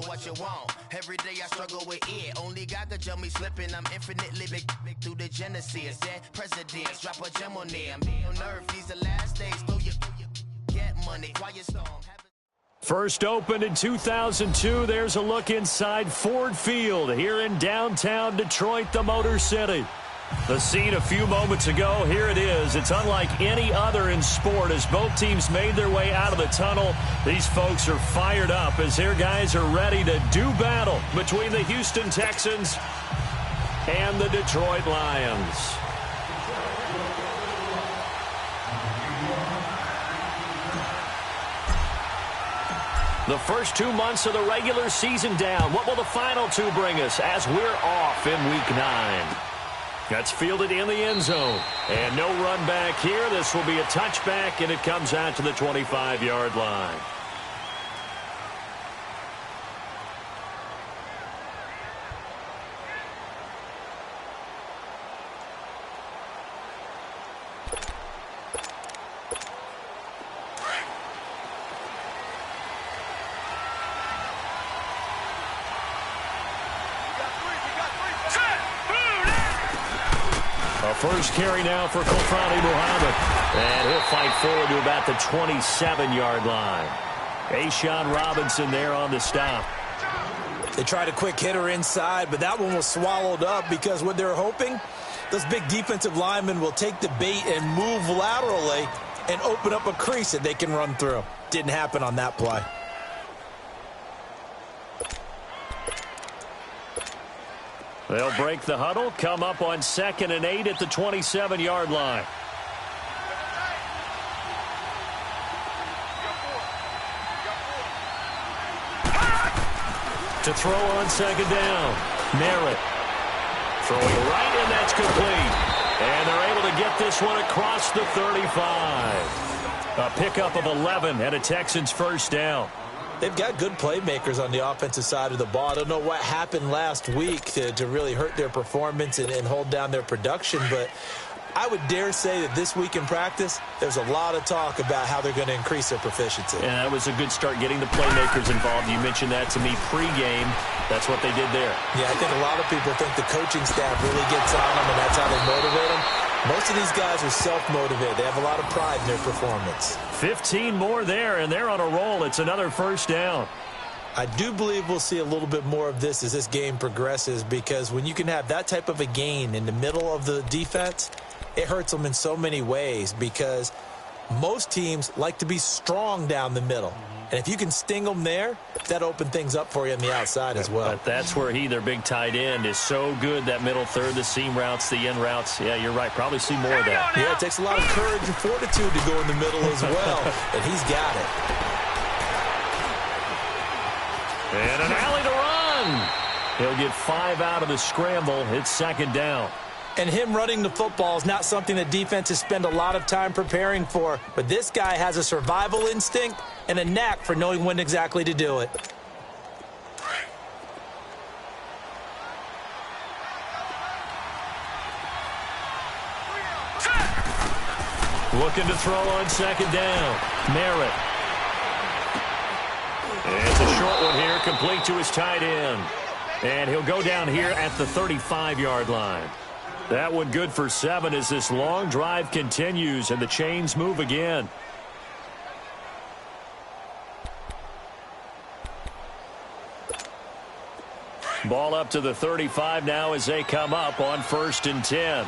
so what you want? Every day I struggle with it. Only God could jump me slipping. I'm infinitely big through the Genesis. Dead presidents, drop a gem on them. On earth, these the last days. Throw your get money, quiet storm. First opened in 2002. There's a look inside Ford Field here in downtown Detroit, the Motor City. The scene a few moments ago, here it is. It's unlike any other in sport as both teams made their way out of the tunnel. These folks are fired up as their guys are ready to do battle between the Houston Texans and the Detroit Lions. The first 2 months of the regular season down. What will the final two bring us as we're off in Week 9? That's fielded in the end zone. And no run back here. This will be a touchback, and it comes out to the 25-yard line. First carry now for Kofrani Muhammad. And he'll fight forward to about the 27-yard line. Ashawn Robinson there on the stop. They tried a quick hitter inside, but that one was swallowed up because what they're hoping, those big defensive linemen will take the bait and move laterally and open up a crease that they can run through. Didn't happen on that play. They'll break the huddle, come up on 2nd and 8 at the 27-yard line. To throw on 2nd down. Merritt throwing right, and that's complete. And they're able to get this one across the 35. A pickup of 11 and a Texans first down. They've got good playmakers on the offensive side of the ball. I don't know what happened last week to really hurt their performance and hold down their production, but I would dare say that this week in practice, there's a lot of talk about how they're going to increase their proficiency. Yeah, that was a good start getting the playmakers involved. You mentioned that to me pregame. That's what they did there. Yeah, I think a lot of people think the coaching staff really gets on them, and that's how they motivate them. Most of these guys are self-motivated. They have a lot of pride in their performance. 15 more there, and they're on a roll. It's another first down. I do believe we'll see a little bit more of this as this game progresses, because when you can have that type of a gain in the middle of the defense, it hurts them in so many ways, because most teams like to be strong down the middle. And if you can sting them there, that opens things up for you on the outside as well. But that's where their big tight end, is so good, that middle third, the seam routes, the in routes. Yeah, you're right. Probably see more of that. Yeah, it takes a lot of courage and fortitude to go in the middle as well, and he's got it. And an alley to run. He'll get 5 out of the scramble. It's 2nd down. And him running the football is not something that defenses spend a lot of time preparing for. But this guy has a survival instinct and a knack for knowing when exactly to do it. Looking to throw on 2nd down. Merritt. It's a short one here, complete to his tight end. And he'll go down here at the 35-yard line. That one good for 7 as this long drive continues and the chains move again. Ball up to the 35 now as they come up on 1st and 10.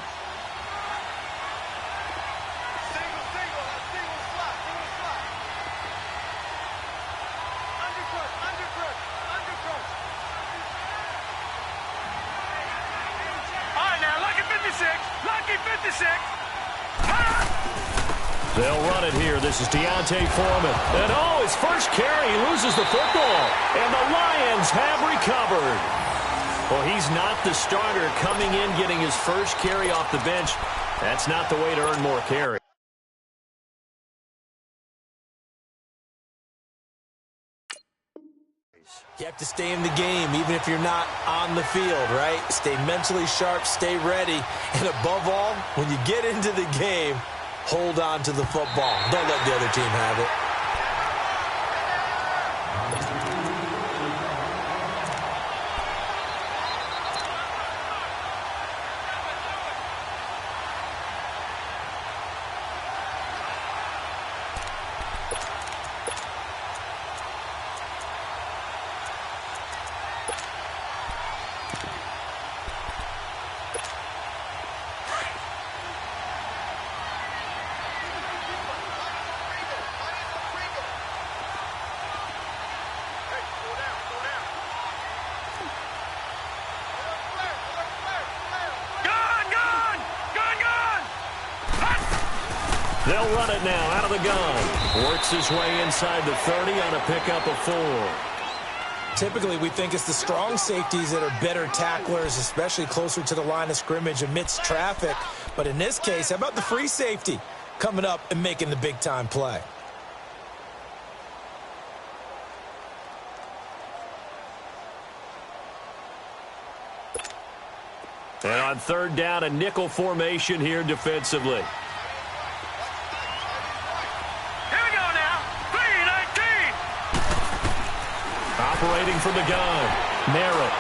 They'll run it here. This is Deontay Foreman. And his first carry, he loses the football. And the Lions have recovered. Well, he's not the starter coming in, getting his first carry off the bench. That's not the way to earn more carry. You have to stay in the game, even if you're not on the field, right? Stay mentally sharp, stay ready. And above all, when you get into the game, hold on to the football. Don't let the other team have it. They'll run it now out of the gun. Works his way inside the 30 on a pickup of 4. Typically, we think it's the strong safeties that are better tacklers, especially closer to the line of scrimmage amidst traffic. But in this case, how about the free safety coming up and making the big-time play? And on third down, a nickel formation here defensively. Here we go now. 3-19. Operating from the gun, Merritt.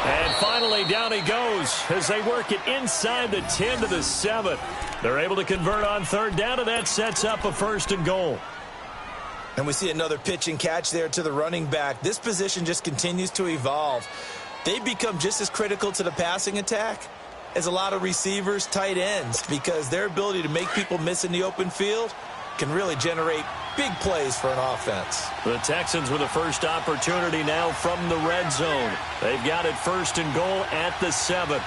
And finally, down he goes as they work it inside the 10 to the 7. They're able to convert on third down, and that sets up a 1st and goal. And we see another pitch and catch there to the running back. This position just continues to evolve. They become just as critical to the passing attack as a lot of receivers, tight ends, because their ability to make people miss in the open field can really generate big plays for an offense. The Texans with a first opportunity now from the red zone. They've got it 1st and goal at the 7.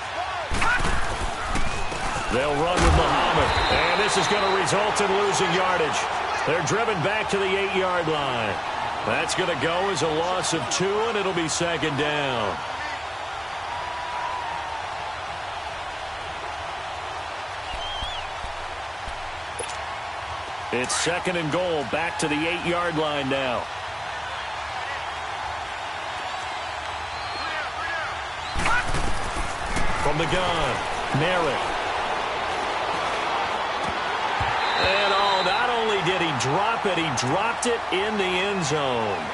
They'll run with Muhammad, and this is going to result in losing yardage. They're driven back to the 8-yard line. That's going to go as a loss of 2, and it'll be 2nd down. It's 2nd and goal, back to the 8-yard line now. From the gun, Merritt. And not only did he drop it, he dropped it in the end zone.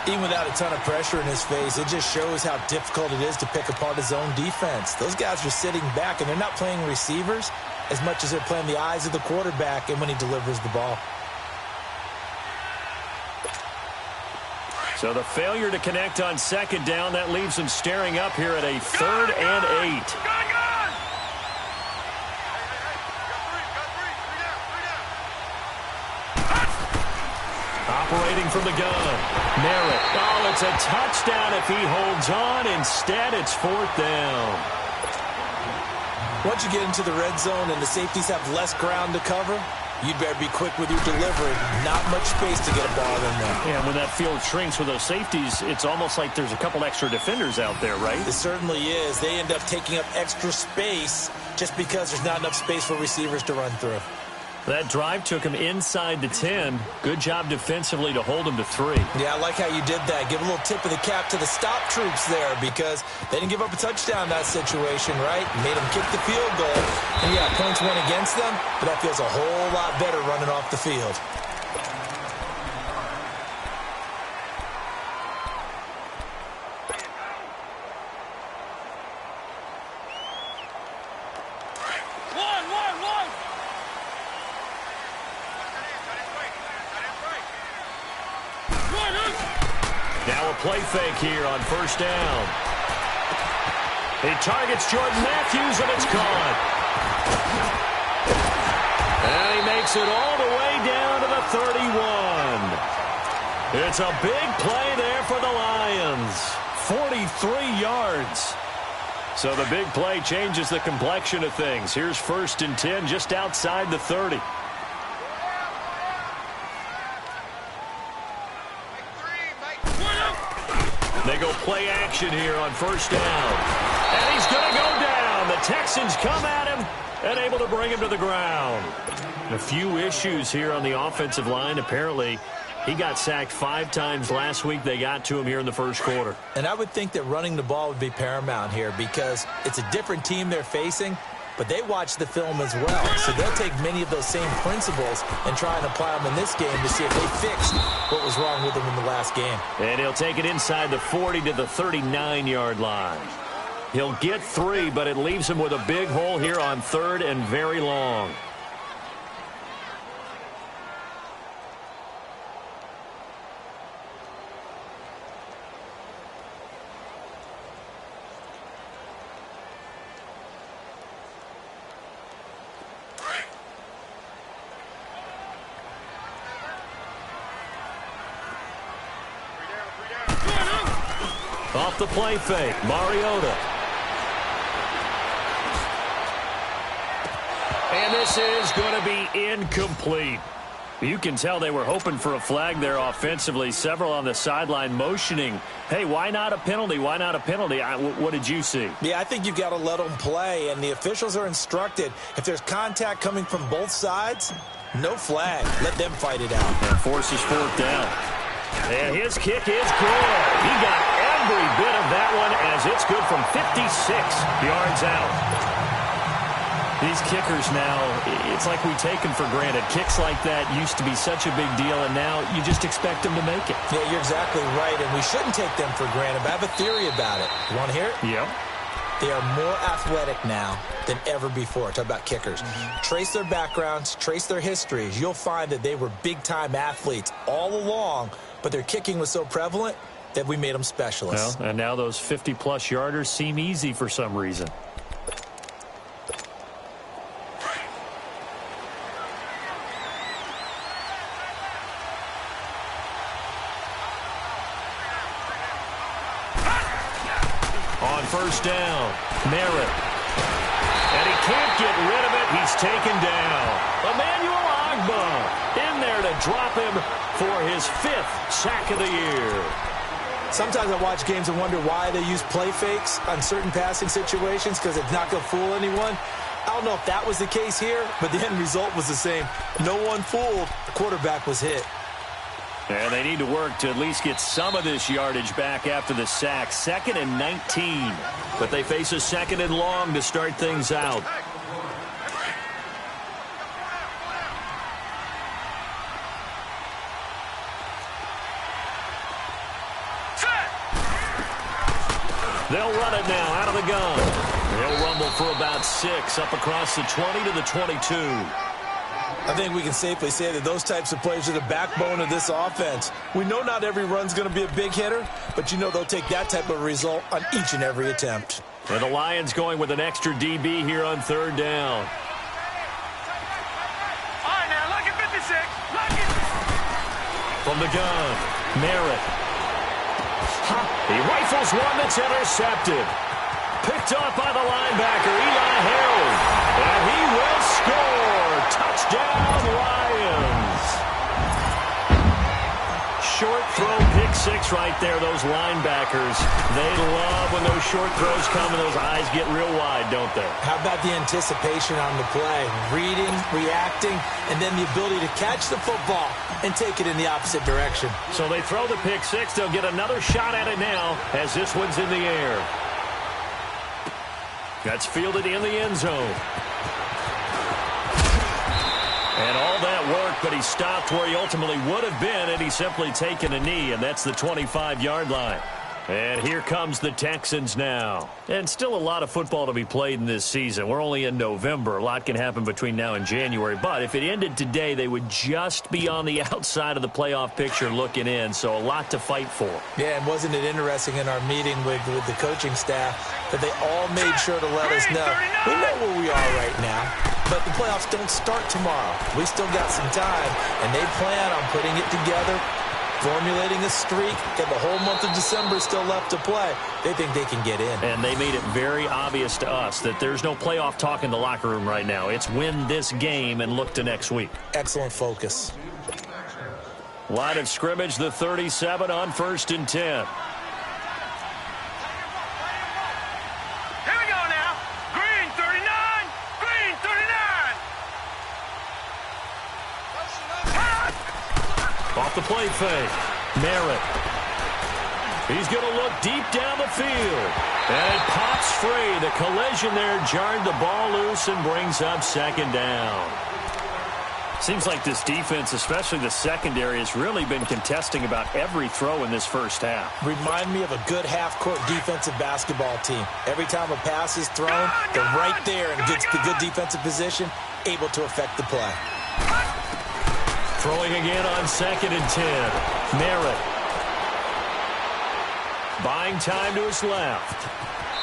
Even without a ton of pressure in his face, it just shows how difficult it is to pick apart his own defense. Those guys are sitting back, and they're not playing receivers as much as they're playing the eyes of the quarterback and when he delivers the ball. So the failure to connect on 2nd down, that leaves them staring up here at a 3rd and 8. Operating from the gun, Merritt. Oh, it's a touchdown if he holds on. Instead, it's 4th down. Once you get into the red zone and the safeties have less ground to cover, you'd better be quick with your delivery. Not much space to get a ball in there. Yeah, when that field shrinks with those safeties, it's almost like there's a couple extra defenders out there, right? It certainly is. They end up taking up extra space just because there's not enough space for receivers to run through. That drive took him inside the 10. Good job defensively to hold him to 3. Yeah, I like how you did that. Give a little tip of the cap to the stop troops there because they didn't give up a touchdown in that situation, right? Made them kick the field goal. And yeah, points went against them, but that feels a whole lot better running off the field. Play fake here on 1st down. He targets Jordan Matthews, and it's caught. And he makes it all the way down to the 31. It's a big play there for the Lions. 43 yards. So the big play changes the complexion of things. Here's 1st and 10 just outside the 30. They go play action here on 1st down. And he's going to go down. The Texans come at him and able to bring him to the ground. A few issues here on the offensive line. Apparently, he got sacked 5 times last week. They got to him here in the 1st quarter. And I would think that running the ball would be paramount here because it's a different team they're facing, but they watch the film as well. So they'll take many of those same principles and try and apply them in this game to see if they fixed what was wrong with them in the last game. And he'll take it inside the 40 to the 39-yard line. He'll get 3, but it leaves him with a big hole here on 3rd and very long. Off the play fake, Mariota. And this is going to be incomplete. You can tell they were hoping for a flag there offensively. Several on the sideline motioning, hey, why not a penalty? Why not a penalty? What did you see? Yeah, I think you've got to let them play, and the officials are instructed. If there's contact coming from both sides, no flag. Let them fight it out. And forces fourth down. And his kick is good. He got every bit of that one as it's good from 56 yards out. These kickers now, it's like we take them for granted. Kicks like that used to be such a big deal, and now you just expect them to make it. Yeah, you're exactly right, and we shouldn't take them for granted. But I have a theory about it. You want to hear it? Yep. They are more athletic now than ever before. Talk about kickers. Trace their backgrounds, trace their histories. You'll find that they were big-time athletes all along, but their kicking was so prevalent that we made them specialists. Well, and now those 50-plus yarders seem easy for some reason. On first down, Merritt. And he can't get rid of it. He's taken down. Emmanuel Agba in there to drop him for his 5th sack of the year. Sometimes I watch games and wonder why they use play fakes on certain passing situations, because it's not going to fool anyone. I don't know if that was the case here, but the end result was the same. No one fooled. The quarterback was hit. And they need to work to at least get some of this yardage back after the sack. 2nd and 19. But they face a 2nd and long to start things out. They'll run it now out of the gun. They'll rumble for about 6 up across the 20 to the 22. I think we can safely say that those types of plays are the backbone of this offense. We know not every run's going to be a big hitter, but you know they'll take that type of result on each and every attempt. And the Lions going with an extra DB here on 3rd down. All right, now, look at 56. Look at... From the gun, Merritt. He rifles one that's intercepted. Picked off by the linebacker, Eli Harold. And he will score. Touchdown, Lions. Short throw, pick 6 right there. Those linebackers, they love when those short throws come and those eyes get real wide, don't they? How about the anticipation on the play? Reading, reacting, and then the ability to catch the football and take it in the opposite direction. So they throw the pick 6. They'll get another shot at it now as this one's in the air. That's fielded in the end zone. And all that work, but he stopped where he ultimately would have been, and he's simply taken a knee, and that's the 25-yard line. And here comes the Texans now. And still a lot of football to be played in this season. We're only in November. A lot can happen between now and January. But if it ended today, they would just be on the outside of the playoff picture looking in. So a lot to fight for. Yeah, and wasn't it interesting in our meeting with the coaching staff that they all made sure to let us know, we know where we are right now, but the playoffs don't start tomorrow. We still got some time, and they plan on putting it together, formulating a streak, and the whole month of December still left to play. They think they can get in. And they made it very obvious to us that there's no playoff talk in the locker room right now. It's win this game and look to next week. Excellent focus. Line of scrimmage, the 37 on 1st and 10. Here we go now. Green 39. Green 39. Off the play fake. Merritt. He's going to look deep down the field. And it pops free. The collision there jarred the ball loose and brings up 2nd down. Seems like this defense, especially the secondary, has really been contesting about every throw in this first half. Remind me of a good half-court defensive basketball team. Every time a pass is thrown, they're right there in good defensive position, able to affect the play. Throwing again on 2nd and 10. Merritt. Buying time to his left.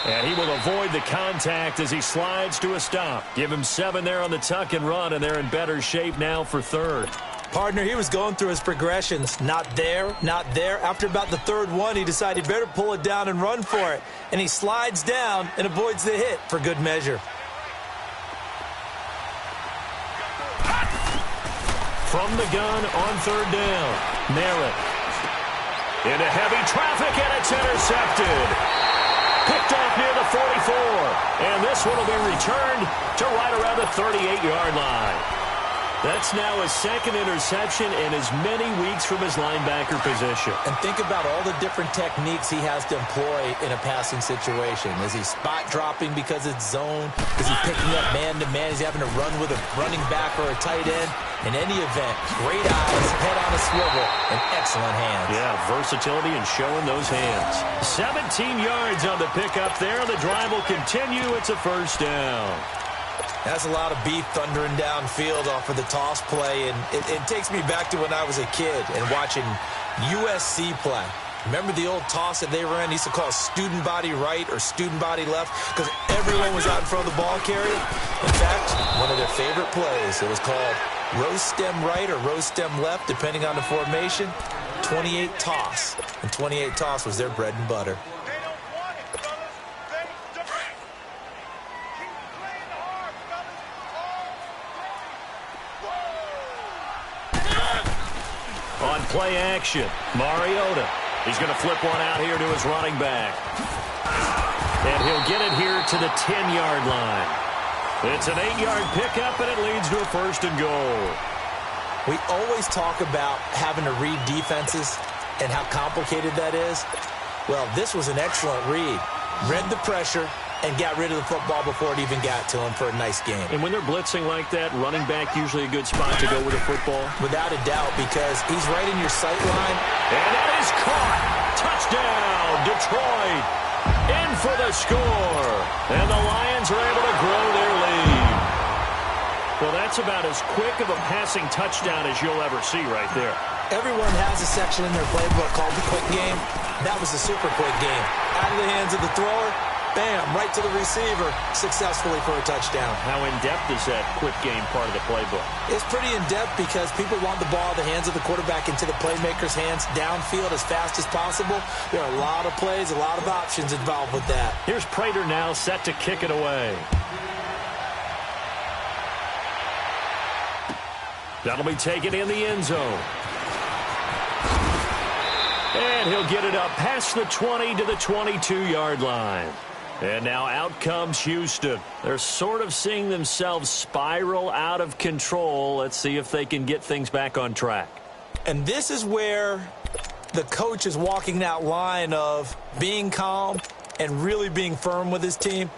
And he will avoid the contact as he slides to a stop. Give him 7 there on the tuck and run, and they're in better shape now for 3rd. Partner, he was going through his progressions. Not there, not there. After about the 3rd one, he decided he better pull it down and run for it. And he slides down and avoids the hit for good measure. From the gun on third down. Merritt. Into heavy traffic, and it's intercepted. Picked off near the 44. And this one will be returned to right around the 38-yard line. That's now his second interception in as many weeks from his linebacker position. And think about all the different techniques he has to employ in a passing situation. Is he spot dropping because it's zone? Is he picking up man-to-man? Is he having to run with a running back or a tight end? In any event, great eyes, head on a swivel, and excellent hands. Yeah, versatility and showing those hands. 17 yards on the pickup there. The drive will continue. It's a first down. That's a lot of beef thundering downfield off of the toss play, and it takes me back to when I was a kid and watching USC play. Remember the old toss that they ran? They used to call student body right or student body left because everyone was out in front of the ball carrier. In fact, one of their favorite plays, it was called rose stem right or rose stem left, depending on the formation. 28 toss, and 28 toss was their bread and butter. On play action, Mariota. He's going to flip one out here to his running back. And he'll get it here to the 10-yard line. It's an 8-yard pickup, and it leads to a first and goal. We always talk about having to read defenses and how complicated that is. Well, this was an excellent read. Read the pressure and got rid of the football before it even got to him for a nice game. And when they're blitzing like that, running back usually a good spot to go with the football? Without a doubt, because he's right in your sight line. And that is caught. Touchdown, Detroit. In for the score. And the Lions are able to grow their lead. Well, that's about as quick of a passing touchdown as you'll ever see right there. Everyone has a section in their playbook called the quick game. That was a super quick game. Out of the hands of the thrower, bam, right to the receiver, successfully for a touchdown. How in-depth is that quick game part of the playbook? It's pretty in-depth because people want the ball in the hands of the quarterback into the playmaker's hands downfield as fast as possible. There are a lot of plays, a lot of options involved with that. Here's Prater now set to kick it away. That'll be taken in the end zone. And he'll get it up past the 20 to the 22-yard line. And now out comes Houston. They're sort of seeing themselves spiral out of control. Let's see if they can get things back on track. And this is where the coach is walking that line of being calm and really being firm with his team.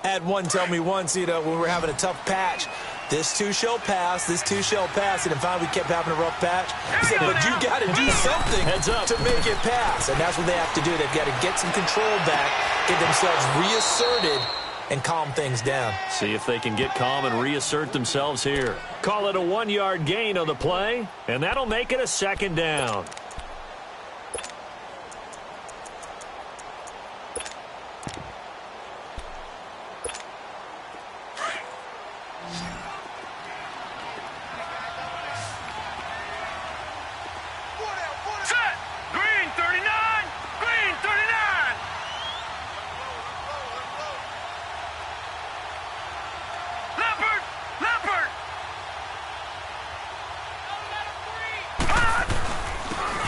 I had one tell me once, when we were having a tough patch, this too shall pass, this too shall pass, and finally we kept having a rough patch. He said, but you got to do something to make it pass, and that's what they have to do. They've got to get some control back, get themselves reasserted, and calm things down. See if they can get calm and reassert themselves here. Call it a 1-yard gain on the play, and that'll make it a second down.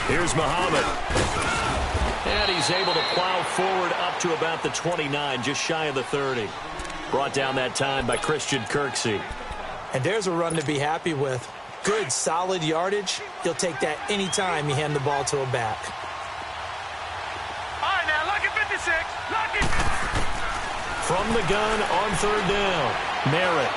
Here's Muhammad. And he's able to plow forward up to about the 29, just shy of the 30. Brought down that time by Christian Kirksey. And there's a run to be happy with. Good, solid yardage. He'll take that any time you hand the ball to a back. All right, now, lock it 56. Lock it. From the gun on third down, Merritt.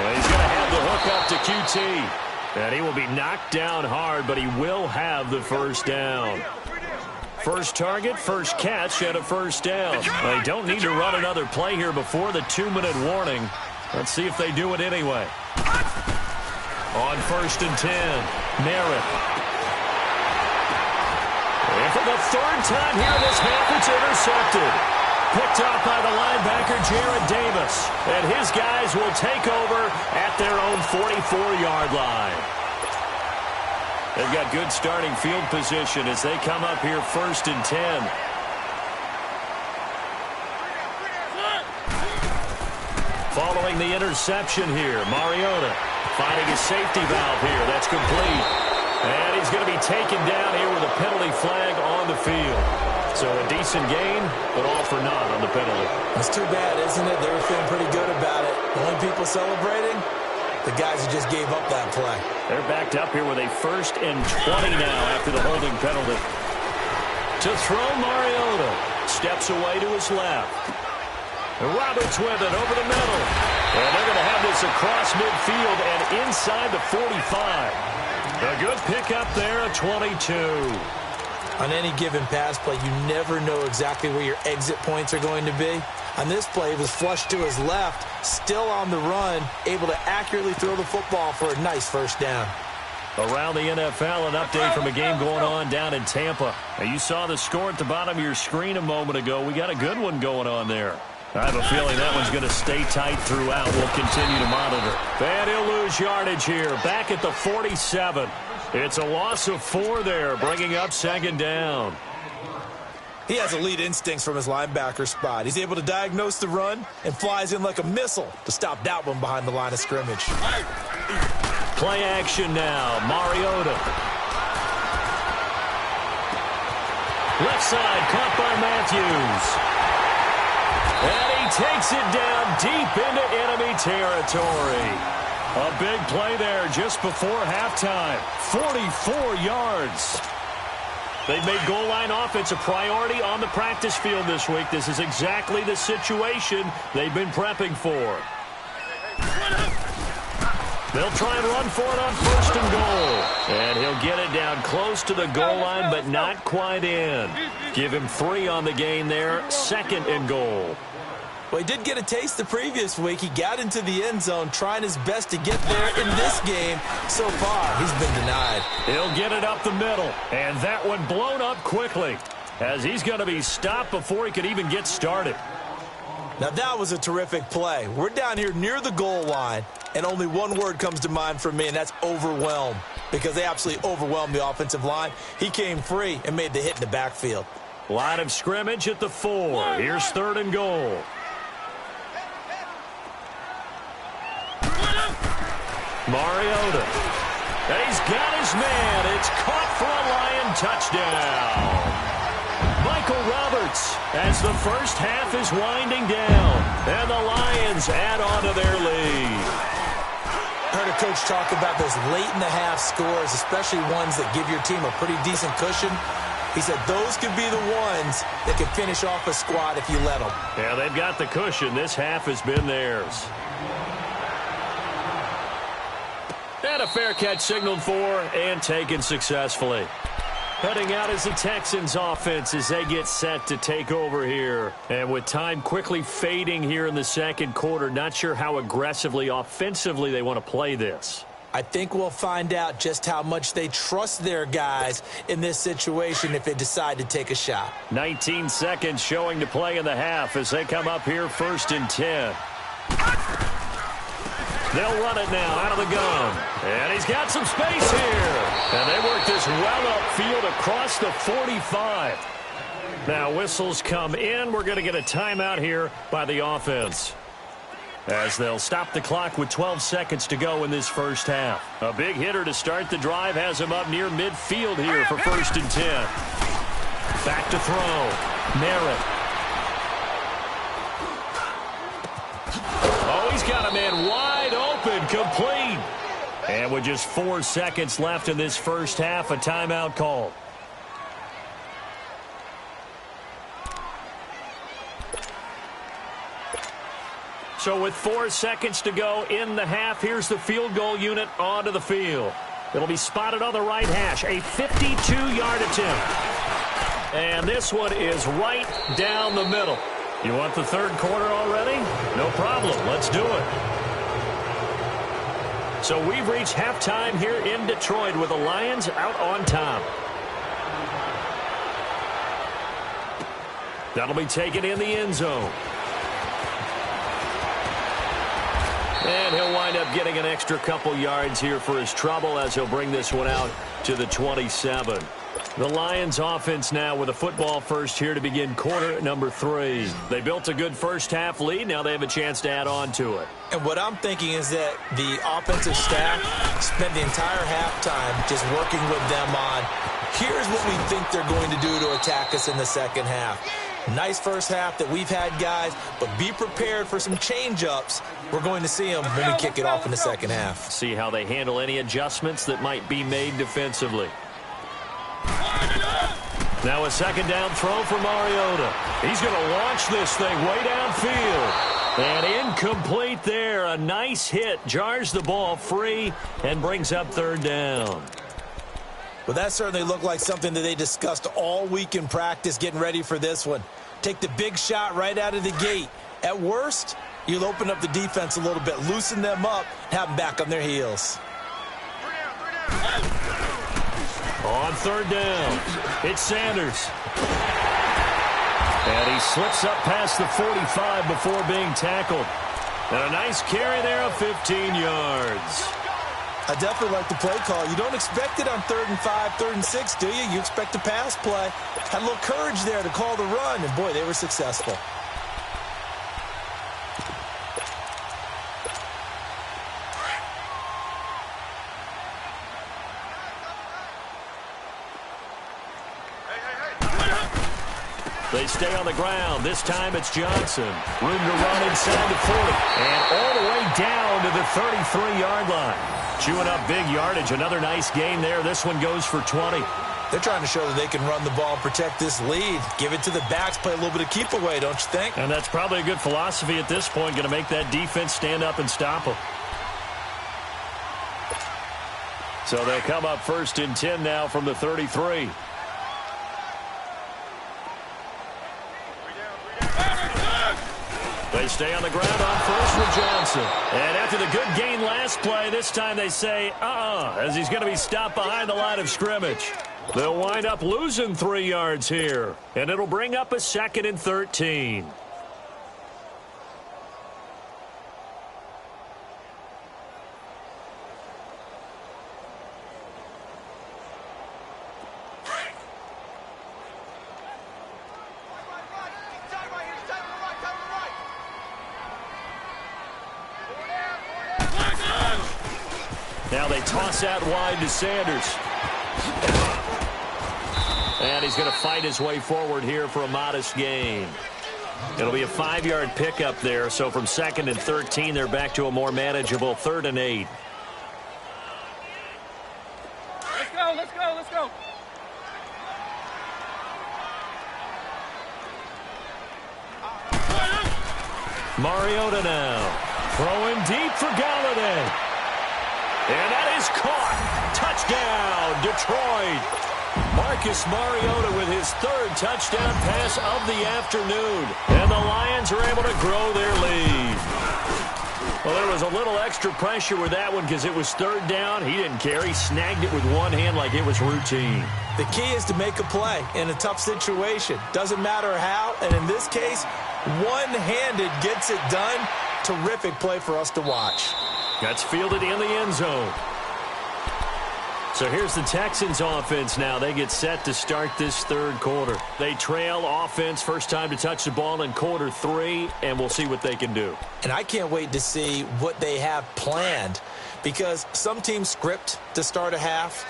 Well, he's going to have the hook up to QT. And he will be knocked down hard, but he will have the first down. First target, first catch, and a first down. They don't need to run another play here before the 2-minute warning. Let's see if they do it anyway. On 1st and 10, Merritt. And for the third time here this half, it's intercepted. Picked up by the linebacker, Jarrad Davis. And his guys will take over at their own 44-yard line. They've got good starting field position as they come up here 1st and 10. Following the interception here, Mariota finding his safety valve here. That's complete. And he's going to be taken down here with a penalty flag on the field. So a decent gain, but all for naught on the penalty. That's too bad, isn't it? They were feeling pretty good about it. The only people celebrating, the guys who just gave up that play. They're backed up here with a 1st and 20 now after the holding penalty. To throw, Mariota steps away to his left. Roberts with it over the middle. And they're going to have this across midfield and inside the 45. A good pickup there, a 22. On any given pass play, you never know exactly where your exit points are going to be. On this play, he was flushed to his left, still on the run, able to accurately throw the football for a nice first down. Around the NFL, an update from a game going on down in Tampa. Now, you saw the score at the bottom of your screen a moment ago. We got a good one going on there. I have a feeling that one's going to stay tight throughout. We'll continue to monitor. And he'll lose yardage here. Back at the 47. It's a loss of 4 there, bringing up 2nd down. He has elite instincts from his linebacker spot. He's able to diagnose the run and flies in like a missile to stop that one behind the line of scrimmage. Play action now. Mariota. Left side, caught by Matthews. And he takes it down deep into enemy territory. A big play there just before halftime. 44 yards. They've made goal line offense a priority on the practice field this week. This is exactly the situation they've been prepping for. They'll try and run for it on 1st and goal. And he'll get it down close to the goal line, but not quite in. Give him 3 on the gain there. 2nd and goal. Well, he did get a taste the previous week. He got into the end zone, trying his best to get there in this game. So far, he's been denied. He'll get it up the middle, and that one blown up quickly, as he's going to be stopped before he could even get started. Now, that was a terrific play. We're down here near the goal line, and only one word comes to mind for me, and that's overwhelmed, because they absolutely overwhelmed the offensive line. He came free and made the hit in the backfield. Line of scrimmage at the 4. Here's 3rd and goal. Mariota. And he's got his man. It's caught for a Lion touchdown. Michael Roberts as the first half is winding down. And the Lions add on to their lead. I heard a coach talk about those late-in-the-half scores, especially ones that give your team a pretty decent cushion. He said those could be the ones that could finish off a squad if you let them. Yeah, they've got the cushion. This half has been theirs. And a fair catch signaled for and taken successfully. Heading out is the Texans offense as they get set to take over here. And with time quickly fading here in the 2nd quarter, not sure how aggressively, offensively they want to play this. I think we'll find out just how much they trust their guys in this situation if they decide to take a shot. 19 seconds showing to play in the half as they come up here 1st and 10. They'll run it now out of the gun. And he's got some space here. And they work this well upfield across the 45. Now whistles come in. We're going to get a timeout here by the offense, as they'll stop the clock with 12 seconds to go in this first half. A big hitter to start the drive has him up near midfield here for 1st and 10. Back to throw. Merritt. Oh, he's got a man wide open, complete. And with just 4 seconds left in this first half, a timeout called. So with 4 seconds to go in the half, here's the field goal unit onto the field. It'll be spotted on the right hash, a 52-yard attempt. And this one is right down the middle. You want the 3rd quarter already? No problem. Let's do it. So we've reached halftime here in Detroit with the Lions out on top. That'll be taken in the end zone. And he'll wind up getting an extra couple yards here for his trouble as he'll bring this one out to the 27. The Lions offense now with a football first here to begin quarter number 3. They built a good first half lead. Now they have a chance to add on to it. And what I'm thinking is that the offensive staff spent the entire halftime just working with them on, here's what we think they're going to do to attack us in the second half. Nice first half that we've had, guys, but be prepared for some change-ups. We're going to see them when we kick it off in the second half. See how they handle any adjustments that might be made defensively. Now a second down throw for Mariota. He's going to launch this thing way downfield. And incomplete there. A nice hit. Jars the ball free and brings up third down. Well, that certainly looked like something that they discussed all week in practice getting ready for this one. Take the big shot right out of the gate. At worst, you'll open up the defense a little bit, loosen them up, have them back on their heels. On third down, it's Sanders. And he slips up past the 45 before being tackled. And a nice carry there of 15 yards. I definitely like the play call. You don't expect it on 3rd and 5, 3rd and 6, do you? You expect a pass play. Had a little courage there to call the run, and boy, they were successful. They stay on the ground. This time it's Johnson. Room to run inside the 40. And all the way down to the 33-yard line. Chewing up big yardage. Another nice gain there. This one goes for 20. They're trying to show that they can run the ball and protect this lead. Give it to the backs. Play a little bit of keep away, don't you think? And that's probably a good philosophy at this point. Going to make that defense stand up and stop them. So they'll come up 1st and 10 now from the 33. They stay on the ground on first with Johnson. And after the good gain last play, this time they say, as he's going to be stopped behind the line of scrimmage. They'll wind up losing 3 yards here. And it'll bring up a 2nd and 13. Now they toss out wide to Sanders. And he's going to fight his way forward here for a modest gain. It'll be a 5-yard pickup there. So from 2nd and 13, they're back to a more manageable 3rd and 8. Let's go, let's go, let's go. Mariota now. Throwing deep for Galladay. And that is caught. Touchdown, Detroit. Marcus Mariota with his 3rd touchdown pass of the afternoon. And the Lions are able to grow their lead. Well, there was a little extra pressure with that one because it was 3rd down. He didn't care. He snagged it with one hand like it was routine. The key is to make a play in a tough situation. Doesn't matter how, and in this case, one-handed gets it done. Terrific play for us to watch. That's fielded in the end zone. So here's the Texans offense now. They get set to start this 3rd quarter. They trail offense, first time to touch the ball in quarter 3, and we'll see what they can do. And I can't wait to see what they have planned, because some teams script to start a half.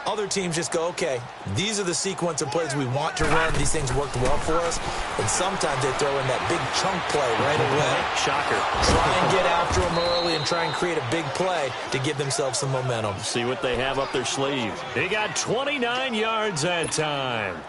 Other teams just go, okay, these are the sequence of plays we want to run. These things worked well for us. And sometimes they throw in that big chunk play right away. Shocker. Try and get after them early and try and create a big play to give themselves some momentum. See what they have up their sleeve. They got 29 yards that time.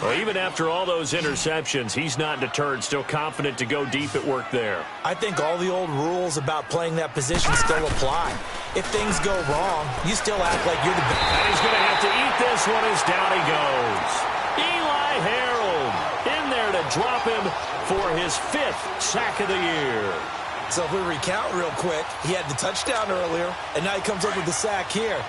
Well, even after all those interceptions, he's not deterred, still confident to go deep at work there. I think all the old rules about playing that position still apply. If things go wrong, you still act like you're the best. And he's going to have to eat this one as down he goes. Eli Harold in there to drop him for his 5th sack of the year. So if we recount real quick, he had the touchdown earlier, and now he comes up with the sack here.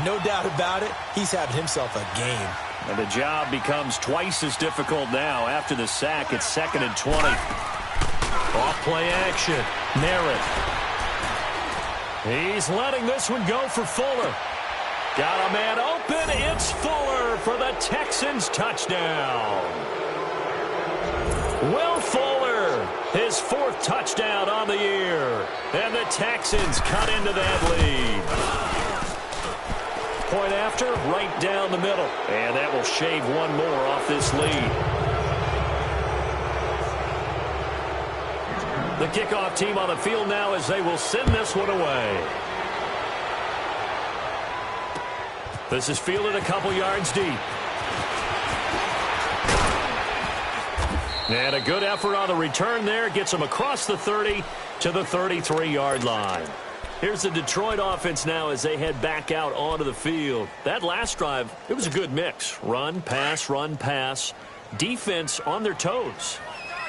No doubt about it, he's having himself a game. And the job becomes twice as difficult now. After the sack, it's 2nd and 20. Off play action. Merritt. He's letting this one go for Fuller. Got a man open. It's Fuller for the Texans touchdown. Will Fuller, his 4th touchdown on the year. And the Texans cut into that lead. Point after, right down the middle. And that will shave one more off this lead. The kickoff team on the field now as they will send this one away. This is fielded a couple yards deep. And a good effort on the return there. Gets them across the 30 to the 33-yard line. Here's the Detroit offense now as they head back out onto the field. That last drive, it was a good mix. Run, pass, defense on their toes.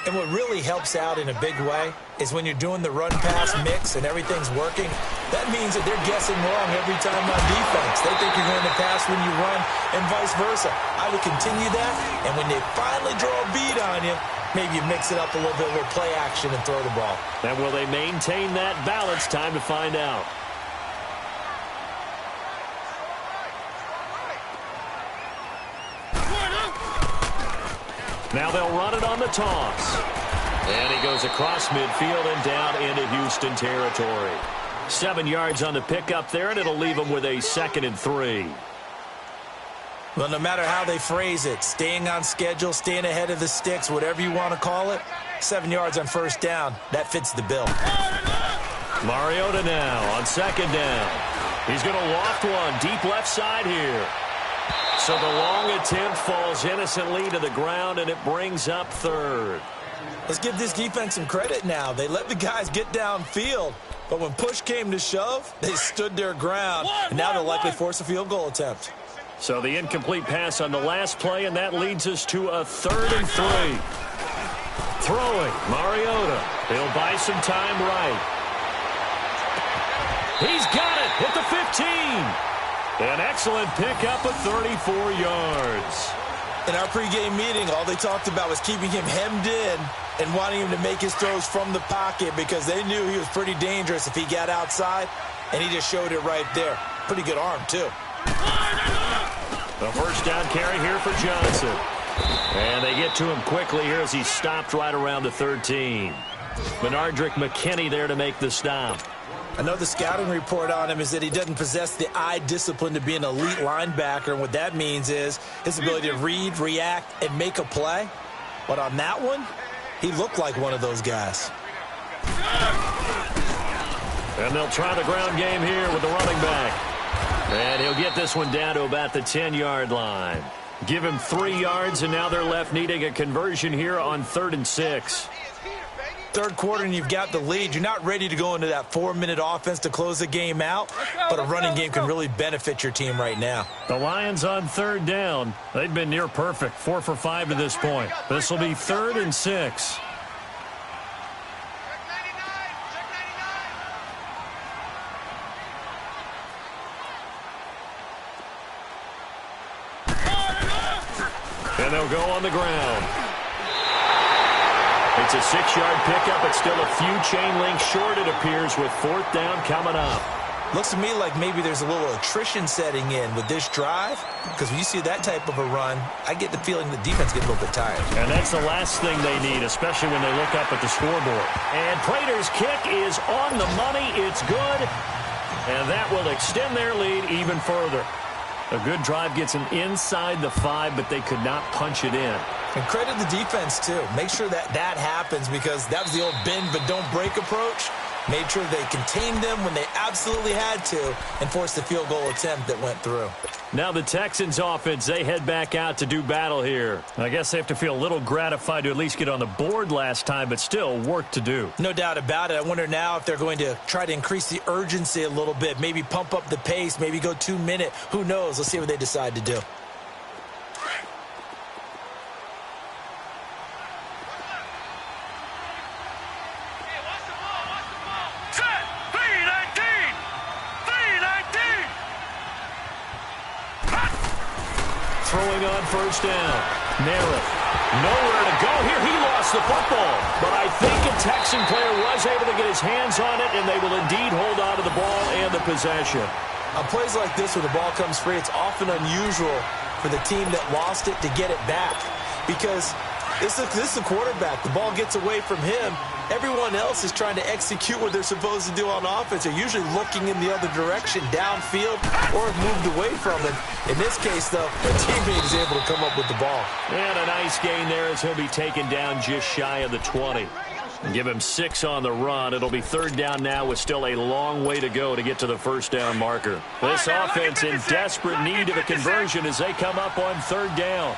And what really helps out in a big way is when you're doing the run-pass mix and everything's working, that means that they're guessing wrong every time on defense. They think you're going to pass when you run and vice versa. I would continue that, and when they finally draw a beat on you, maybe you mix it up a little bit, a little play action and throw the ball. And will they maintain that balance? Time to find out. Now they'll run it on the toss. And he goes across midfield and down into Houston territory. 7 yards on the pickup there, and it'll leave them with a 2nd and 3. Well, no matter how they phrase it, staying on schedule, staying ahead of the sticks, whatever you want to call it, 7 yards on 1st down, that fits the bill. Mariota now on 2nd down. He's going to loft one deep left side here. So the long attempt falls innocently to the ground, and it brings up 3rd. Let's give this defense some credit now. They let the guys get downfield, but when push came to shove, they stood their ground, and now they'll likely force a field goal attempt. So the incomplete pass on the last play, and that leads us to a 3rd and 3. Throwing, Mariota. He'll buy some time right. He's got it at the 15. An excellent pickup of 34 yards. In our pregame meeting, all they talked about was keeping him hemmed in and wanting him to make his throws from the pocket because they knew he was pretty dangerous if he got outside, and he just showed it right there. Pretty good arm, too. The 1st down carry here for Johnson. And they get to him quickly here as he's stopped right around the 13. Benardrick McKinney there to make the stop. I know the scouting report on him is that he doesn't possess the eye discipline to be an elite linebacker, and what that means is his ability to read, react, and make a play. But on that one, he looked like one of those guys. And they'll try the ground game here with the running back. And he'll get this one down to about the 10-yard line. Give him 3 yards, and now they're left needing a conversion here on 3rd and 6. 3rd quarter and you've got the lead. You're not ready to go into that 4-minute offense to close the game out, but a running game can really benefit your team right now. The Lions on 3rd down. They've been near perfect, 4 for 5 to this point. This will be 3rd and 6. And they'll go on the ground. It's a 6-yard pickup. It's still a few chain links short, it appears, with 4th down coming up. Looks to me like maybe there's a little attrition setting in with this drive, because when you see that type of a run, I get the feeling the defense gets a little bit tired. And that's the last thing they need, especially when they look up at the scoreboard. And Prater's kick is on the money. It's good. And that will extend their lead even further. A good drive gets them inside the 5, but they could not punch it in. And credit the defense, too. Make sure that happens, because that was the old bend but don't break approach. Made sure they contained them when they absolutely had to and forced the field goal attempt that went through. Now the Texans offense, they head back out to do battle here. I guess they have to feel a little gratified to at least get on the board last time, but still work to do. No doubt about it. I wonder now if they're going to try to increase the urgency a little bit, maybe pump up the pace, maybe go 2-minute. Who knows? Let's see what they decide to do. Throwing on 1st down. Merritt. Nowhere to go here. He lost the football. But I think a Texan player was able to get his hands on it, and they will indeed hold on to the ball and the possession. On plays like this where the ball comes free, it's often unusual for the team that lost it to get it back because this is the quarterback. The ball gets away from him. Everyone else is trying to execute what they're supposed to do on offense. They're usually looking in the other direction, downfield, or have moved away from it. In this case, though, the teammate is able to come up with the ball. And a nice gain there as he'll be taken down just shy of the 20. Give him 6 on the run. It'll be 3rd down now with still a long way to go to get to the first down marker. This offense in desperate need of a conversion as they come up on 3rd down.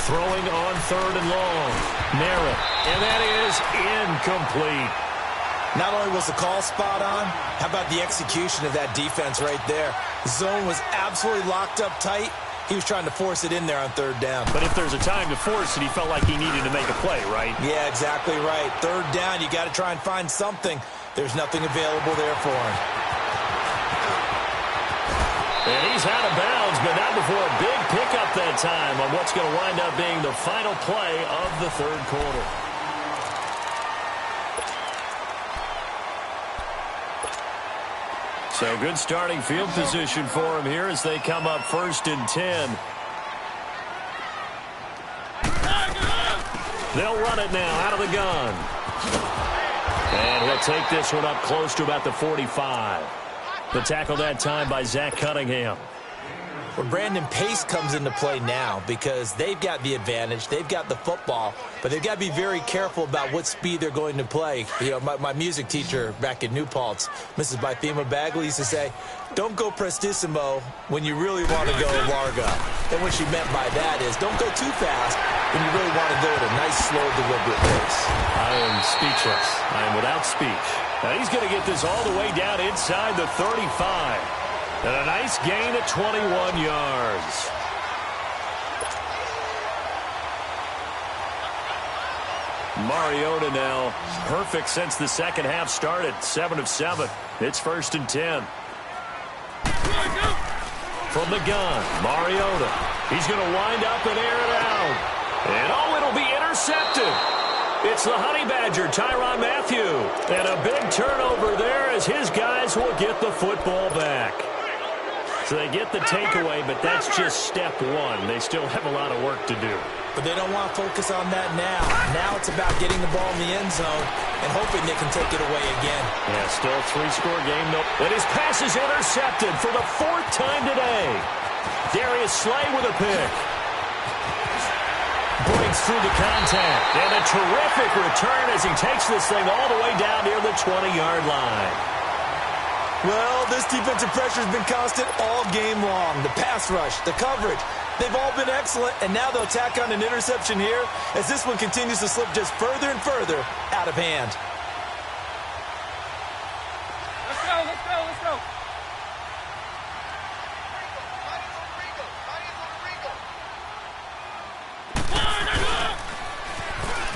Throwing on 3rd and long. Narrow. And that is incomplete. Not only was the call spot on, how about the execution of that defense right there? Zone was absolutely locked up tight. He was trying to force it in there on 3rd down. But if there's a time to force it, he felt like he needed to make a play, right? Yeah, exactly right. 3rd down, you got to try and find something. There's nothing available there for him. And he's out of bounds, but not before a big pickup that time on what's going to wind up being the final play of the 3rd quarter. So good starting field position for him here as they come up 1st and 10. They'll run it now out of the gun. And he'll take this one up close to about the 45. The tackle that time by Zach Cunningham. Well, Brandon, pace comes into play now because they've got the advantage. They've got the football, but they've got to be very careful about what speed they're going to play. You know, my music teacher back in New Paltz, Mrs. Bythema Bagley, used to say, don't go prestissimo when you really want to go largo. And what she meant by that is don't go too fast when you really want to go at a nice, slow, deliberate pace. I am speechless. I am without speech. Now he's going to get this all the way down inside the 35. And a nice gain at 21 yards. Mariota now perfect since the second half started. 7 of 7. It's 1st and 10. From the gun, Mariota. He's going to wind up and air it out. And oh, it'll be intercepted. It's the Honey Badger, Tyrann Mathieu. And a big turnover there as his guys will get the football back. So they get the takeaway, but that's just step 1. They still have a lot of work to do. But they don't want to focus on that now. Now it's about getting the ball in the end zone and hoping they can take it away again. Yeah, still a 3-score game. Nope. And his pass is intercepted for the 4th time today. Darius Slay with a pick. Breaks through the contact. And a terrific return as he takes this thing all the way down near the 20-yard line. Well, this defensive pressure has been constant all game long. The pass rush, the coverage, they've all been excellent, and now they'll tack on an interception here as this one continues to slip just further and further out of hand. Let's go, let's go, let's go.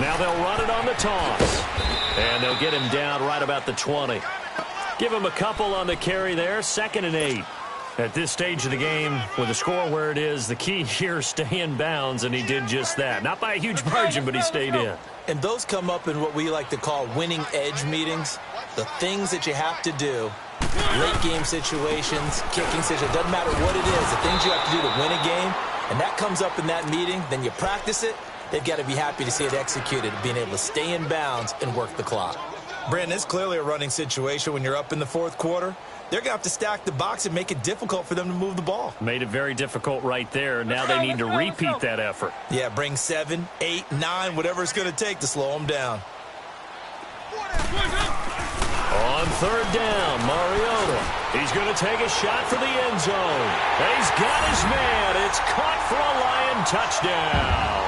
Now they'll run it on the toss. And they'll get him down right about the 20. Give him a couple on the carry there. 2nd and 8. At this stage of the game, with the score where it is, the key here, stay in bounds, and he did just that. Not by a huge margin, but he stayed in. And those come up in what we like to call winning edge meetings. The things that you have to do, late game situations, kicking situations, doesn't matter what it is, the things you have to do to win a game, and that comes up in that meeting, then you practice it. They've got to be happy to see it executed, being able to stay in bounds and work the clock. Brandon, it's clearly a running situation when you're up in the 4th quarter. They're going to have to stack the box and make it difficult for them to move the ball. Made it very difficult right there. Now they need to repeat that effort. Yeah, bring 7, 8, 9, whatever it's going to take to slow them down. On 3rd down, Mariota. He's going to take a shot for the end zone. And he's got his man. It's caught for a Lion touchdown.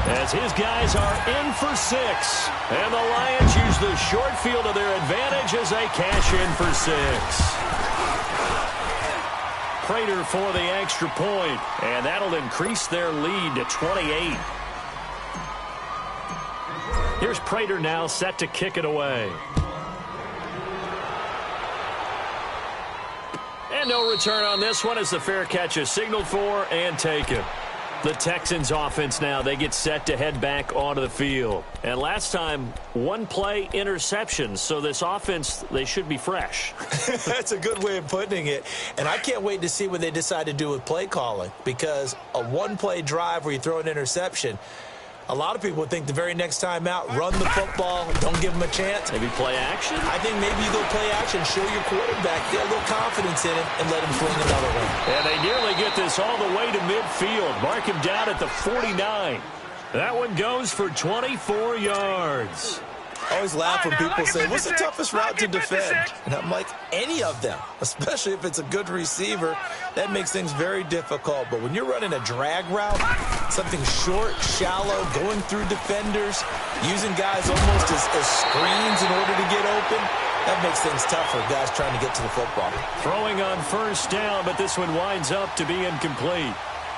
As his guys are in for 6. And the Lions use the short field to their advantage as they cash in for 6. Prater for the extra point. And that'll increase their lead to 28. Here's Prater now set to kick it away. And no return on this one as the fair catch is signaled for and taken. The Texans offense now, they get set to head back onto the field. And last time, one play interception. So this offense, they should be fresh. That's a good way of putting it. And I can't wait to see what they decide to do with play calling, because a one-play drive where you throw an interception, a lot of people would think the very next time out, run the football, don't give them a chance. Maybe play action? I think maybe you go play action, show your quarterback, get a little confidence in him, and let him fling another one. And they nearly get this all the way to midfield. Mark him down at the 49. That one goes for 24 yards. I always laugh when people say, what's the toughest route to defend? And I'm like, any of them, especially if it's a good receiver. That makes things very difficult. But when you're running a drag route, something short, shallow, going through defenders, using guys almost as screens in order to get open, that makes things tough for guys trying to get to the football. Throwing on first down, but this one winds up to be incomplete.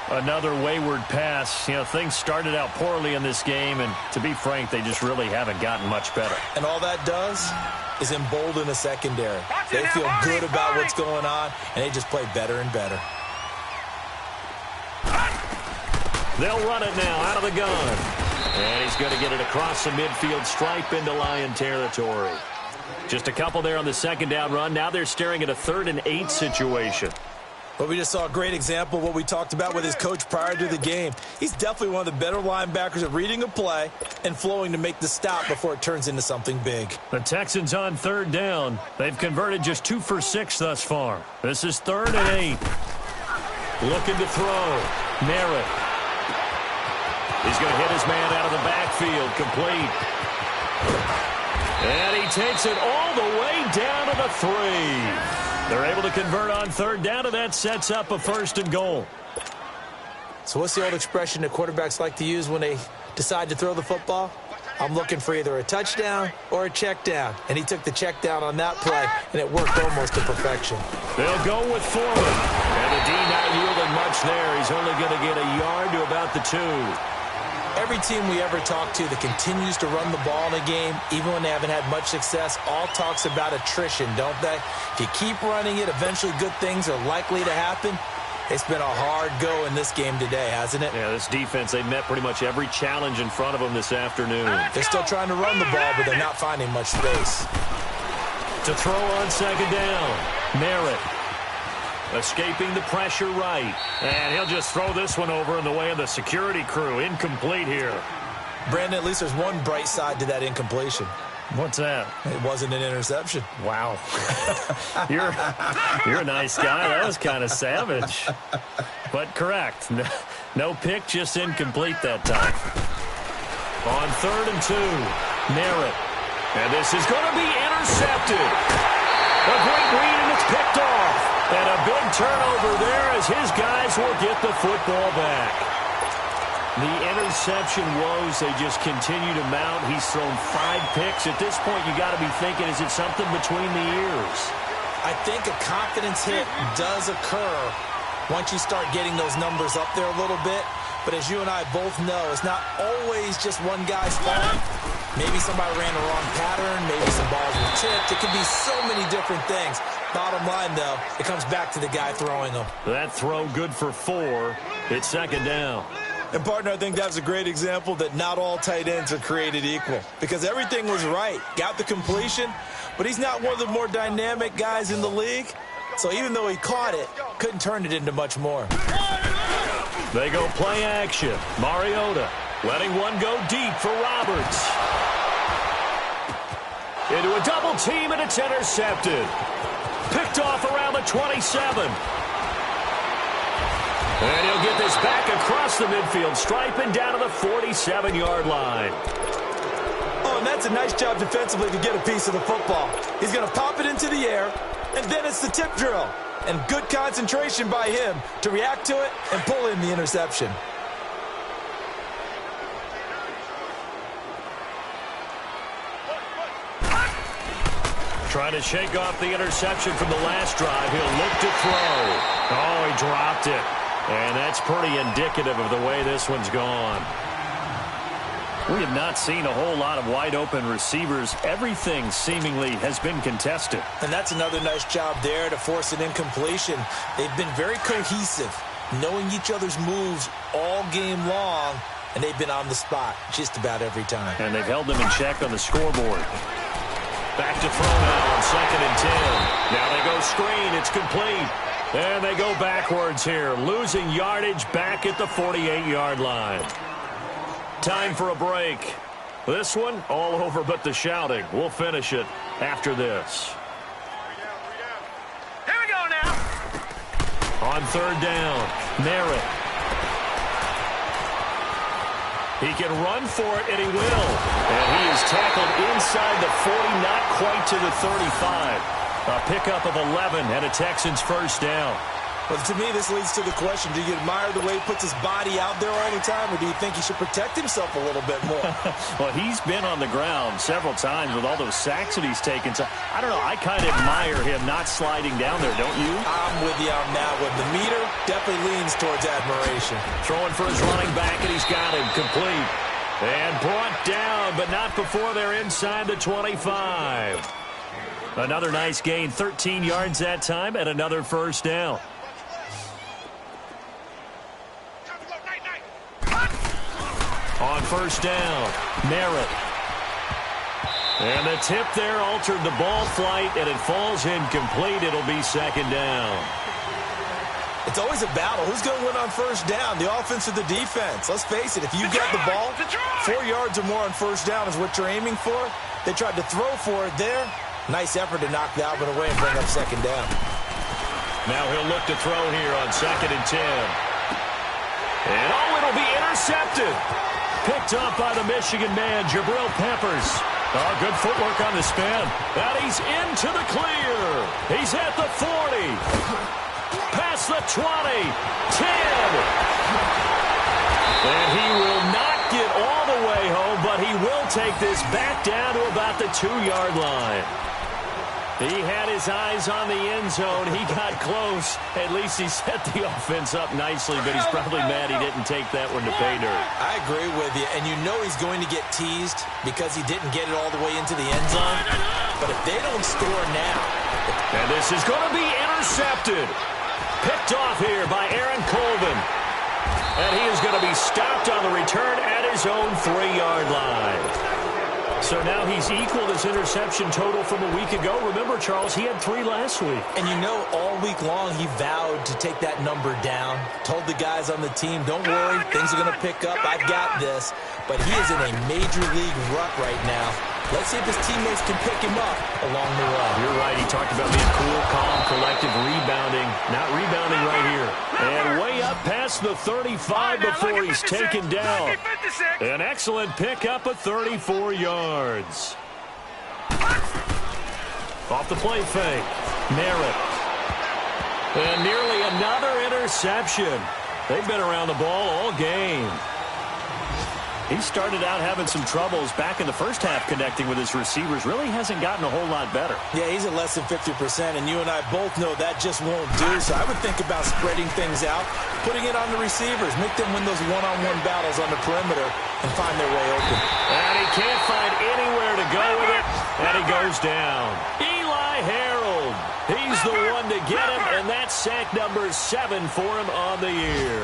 Another wayward pass. You know, things started out poorly in this game, and to be frank, they just really haven't gotten much better. And all that does is embolden the secondary. They feel good about what's going on, and they just play better and better. They'll run it now out of the gun. And he's going to get it across the midfield stripe into Lion territory. Just a couple there on the second down run. Now they're staring at a 3rd and 8 situation. But we just saw a great example of what we talked about with his coach prior to the game. He's definitely one of the better linebackers at reading a play and flowing to make the stop before it turns into something big. The Texans on 3rd down. They've converted just 2 for 6 thus far. This is 3rd and 8. Looking to throw. Merritt. He's going to hit his man out of the backfield. Complete. And he takes it all the way down to the 3. They're able to convert on 3rd down, and that sets up a 1st and goal. So what's the old expression that quarterbacks like to use when they decide to throw the football? I'm looking for either a touchdown or a check down. And he took the check down on that play, and it worked almost to perfection. They'll go with Foreman. And the D not yielding much there. He's only going to get a yard to about the 2. Every team we ever talk to that continues to run the ball in a game, even when they haven't had much success, all talks about attrition, don't they? If you keep running it, eventually good things are likely to happen. It's been a hard go in this game today, hasn't it? Yeah, this defense, they met pretty much every challenge in front of them this afternoon. They're still trying to run the ball, but they're not finding much space. To throw on 2nd down, Merritt. Escaping the pressure right. And he'll just throw this one over in the way of the security crew. Incomplete here. Brandon, at least there's one bright side to that incompletion. What's that? It wasn't an interception. Wow. You're a nice guy. That was kind of savage. But correct. No pick, just incomplete that time. On 3rd and 2, Merritt. And this is going to be intercepted. A great read, and it's picked off. And a big turnover there as his guys will get the football back. The interception woes, they just continue to mount. He's thrown 5 picks. At this point, you got to be thinking, is it something between the ears? I think a confidence hit does occur once you start getting those numbers up there a little bit. But as you and I both know, it's not always just one guy's fault. Maybe somebody ran the wrong pattern. Maybe some balls were tipped. It could be so many different things. Bottom line, though, it comes back to the guy throwing them. That throw good for 4. It's 2nd down. And, partner, I think that was a great example that not all tight ends are created equal. Because everything was right. Got the completion, but he's not one of the more dynamic guys in the league. So even though he caught it, couldn't turn it into much more. They go play action. Mariota letting one go deep for Roberts. Into a double team, and it's intercepted. Picked off around the 27. And he'll get this back across the midfield stripe and down to the 47-yard line. Oh, and that's a nice job defensively to get a piece of the football. He's going to pop it into the air, and then it's the tip drill. And good concentration by him to react to it and pull in the interception. Trying to shake off the interception from the last drive. He'll look to throw. Oh, he dropped it. And that's pretty indicative of the way this one's gone. We have not seen a whole lot of wide-open receivers. Everything seemingly has been contested. And that's another nice job there to force an incompletion. They've been very cohesive. knowing each other's moves all game long, and they've been on the spot just about every time. And they've held them in check on the scoreboard. Back to throw now on 2nd and 10. Now they go screen. It's complete. And they go backwards here, losing yardage back at the 48-yard line. Time for a break. This one, all over but the shouting. We'll finish it after this. Here we go now. On 3rd down, Merritt. He can run for it, and he will. And he is tackled inside the 40, not quite to the 35. A pickup of 11 and a Texans first down. Well, to me, this leads to the question, do you admire the way he puts his body out there all the time, or do you think he should protect himself a little bit more? Well, he's been on the ground several times with all those sacks that he's taken. So, I don't know, I kind of admire him not sliding down there, don't you? I'm with you on that one. The meter definitely leans towards admiration. Throwing for his running back, and he's got him complete. And brought down, but not before they're inside the 25. Another nice gain, 13 yards that time, and another first down. On 1st down, Merritt. And the tip there altered the ball flight, and it falls incomplete. It'll be 2nd down. It's always a battle. Who's going to win on 1st down, the offense or the defense? Let's face it, if you get the ball, 4 yards or more on 1st down is what you're aiming for. They tried to throw for it there. Nice effort to knock Dalvin away and bring up 2nd down. Now he'll look to throw here on 2nd and 10. And it'll be intercepted. Picked up by the Michigan man, Jabril Peppers. Oh, good footwork on the spin. And he's into the clear. He's at the 40. Past the 20. 10. And he will not get all the way home, but he will take this back down to about the 2-yard line. He had his eyes on the end zone. He got close. At least he set the offense up nicely, but he's probably mad he didn't take that one to pay dirt. I agree with you, and you know he's going to get teased because he didn't get it all the way into the end zone. But if they don't score now... And this is going to be intercepted. Picked off here by Aaron Colvin. And he is going to be stopped on the return at his own 3-yard line. So now he's equaled his interception total from a week ago. Remember, Charles, he had 3 last week. And you know, all week long he vowed to take that number down. Told the guys on the team, don't worry, things are going to pick up. I've got this. But he is in a major league rut right now. Let's see if his teammates can pick him up along the way. You're right. He talked about being cool, calm, collective, rebounding. Not rebounding right here. And way up past the 35 before he's taken down. An excellent pickup of 34 yards. Off the play fake. Merritt. And nearly another interception. They've been around the ball all game. He started out having some troubles back in the first half connecting with his receivers. Really hasn't gotten a whole lot better. Yeah, he's at less than 50%, and you and I both know that just won't do. So I would think about spreading things out, putting it on the receivers, make them win those one-on-one battles on the perimeter and find their way open. And he can't find anywhere to go with it, and he goes down. Eli Harold, he's the one to get him, and that's sack number 7 for him on the year.